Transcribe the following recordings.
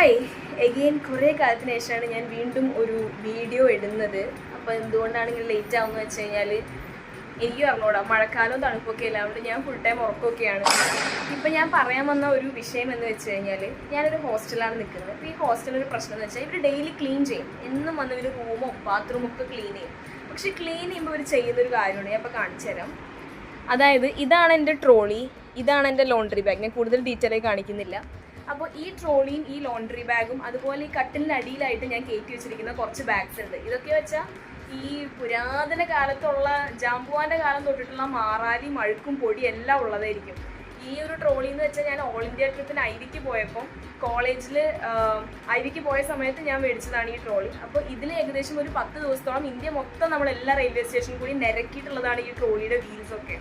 Hi again കുറേ കാലത്തിന് ശേഷമാണ് ഞാൻ വീണ്ടും ഒരു വീഡിയോ ഇടുന്നത്. അപ്പോൾ എന്തുകൊണ്ടാണ് ഇങ്ങനെ ലേറ്റ് ആവുമെന്ന് വെച്ച് കഴിഞ്ഞാൽ എനിക്കും അറിഞ്ഞൂടാ, മഴക്കാലവും തണുപ്പൊക്കെ അല്ല, അതുകൊണ്ട് ഞാൻ ഫുൾ ടൈം ഉറക്കമൊക്കെയാണ്. ഇപ്പം ഞാൻ പറയാൻ വന്ന ഒരു വിഷയം എന്ന് വെച്ച് കഴിഞ്ഞാൽ ഞാനൊരു ഹോസ്റ്റലാണ് നിൽക്കുന്നത്. അപ്പോൾ ഈ ഹോസ്റ്റലൊരു പ്രശ്നം എന്ന് വെച്ചാൽ ഇവർ ഡെയിലി ക്ലീൻ ചെയ്യും, എന്നും വന്ന് ഇവർ റൂമോ ബാത്റൂമോ ഒക്കെ ക്ലീൻ ചെയ്യും. പക്ഷേ ക്ലീൻ ചെയ്യുമ്പോൾ ഇവർ ചെയ്യുന്നൊരു കാര്യമാണ്, ഞാൻ ഇപ്പോൾ കാണിച്ചു തരാം. അതായത് ഇതാണ് എൻ്റെ ട്രോളി, ഇതാണ് എൻ്റെ ലോണ്ടറി ബാഗ്. ഞാൻ കൂടുതൽ ഡീറ്റെയിലായി കാണിക്കുന്നില്ല. അപ്പോൾ ഈ ട്രോളിയും ഈ ലോണ്ടറി ബാഗും അതുപോലെ ഈ കട്ടിലിൻ്റെ അടിയിലായിട്ട് ഞാൻ കയറ്റി വെച്ചിരിക്കുന്ന കുറച്ച് ബാഗ്സ് ഉണ്ട്. ഇതൊക്കെ വെച്ചാൽ ഈ പുരാതന കാലത്തുള്ള ജാമ്പുവാൻ്റെ കാലം തൊട്ടിട്ടുള്ള മാറാലി മഴുക്കും പൊടി എല്ലാം ഉള്ളതായിരിക്കും. ഈ ഒരു ട്രോളി എന്ന് വെച്ചാൽ ഞാൻ ഓൾ ഇന്ത്യ ട്രിപ്പിന് ഐവിക്ക് പോയപ്പോൾ കോളേജിൽ ഐവിക്ക് പോയ സമയത്ത് ഞാൻ മേടിച്ചതാണ് ഈ ട്രോളി. അപ്പോൾ ഇതിൽ ഏകദേശം ഒരു 10 ദിവസത്തോളം ഇന്ത്യ മൊത്തം നമ്മൾ എല്ലാ റെയിൽവേ സ്റ്റേഷനും കൂടി നിരക്കിയിട്ടുള്ളതാണ് ഈ ട്രോളിയുടെ വീൽസൊക്കെ.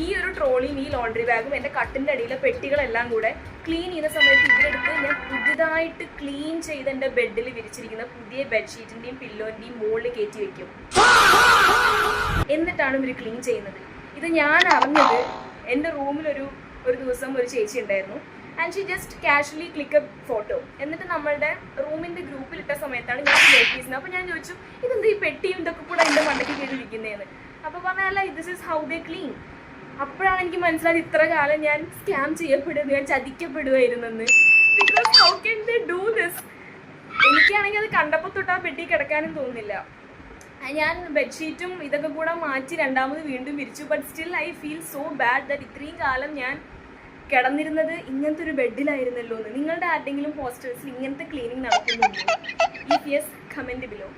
ഈ ഒരു ട്രോളിയും ഈ ലോണ്ടറി ബാഗും എൻ്റെ കട്ടിൻ്റെ അടിയിലെ പെട്ടികളെല്ലാം കൂടെ ക്ലീൻ ചെയ്യുന്ന സമയത്ത് ഇതിലെടുത്ത് ഞാൻ പുതിയതായിട്ട് ക്ലീൻ ചെയ്ത് എൻ്റെ ബെഡിൽ വിരിച്ചിരിക്കുന്ന പുതിയ ബെഡ്ഷീറ്റിൻ്റെയും പില്ലോൻ്റെയും മുകളിൽ കയറ്റി വെക്കും. എന്നിട്ടാണ് ഇവർ ക്ലീൻ ചെയ്യുന്നത്. ഇത് ഞാൻ അറിഞ്ഞത് എൻ്റെ റൂമിലൊരു ദിവസം ഒരു ചേച്ചി ഉണ്ടായിരുന്നു. And she just casually click A photo. എന്നിട്ട് നമ്മളുടെ റൂമിൻ്റെ ഗ്രൂപ്പിലിട്ട സമയത്താണ് ഞാൻ നോക്കിയിരുന്നത്. അപ്പോൾ ഞാൻ ചോദിച്ചു, ഇതെന്താ ഈ പെട്ടിയും ഇതൊക്കെ കൂടെ എൻ്റെ മണ്ടയ്ക്ക് കയറിയിരിക്കുന്നതെന്ന്. അപ്പോൾ പറഞ്ഞല്ല, this is how they clean. അപ്പോഴാണ് എനിക്ക് മനസ്സിലായത് ഇത്ര കാലം ഞാൻ സ്കാം ചെയ്യപ്പെടുക, ഞാൻ ചതിക്കപ്പെടുകയായിരുന്നെന്ന്. Because how can they do this? എനിക്കാണെങ്കിൽ അത് കണ്ടപ്പോൾ തൊട്ട് ആ പെട്ടി കിടക്കാനും തോന്നുന്നില്ല. ഞാൻ ബെഡ്ഷീറ്റും ഇതൊക്കെ കൂടെ മാറ്റി രണ്ടാമത് വീണ്ടും വിരിച്ചു. But still I feel so bad that ഇത്രയും കാലം ഞാൻ കിടന്നിരുന്നത് ഇങ്ങനത്തെ ഒരു ബെഡിലായിരുന്നല്ലോ എന്ന്. നിങ്ങളുടെ ആരുടെങ്കിലും ഹോസ്റ്റൽസിൽ ഇങ്ങനത്തെ ക്ലീനിങ് നടക്കുന്നുണ്ടോ? If yes, comment below.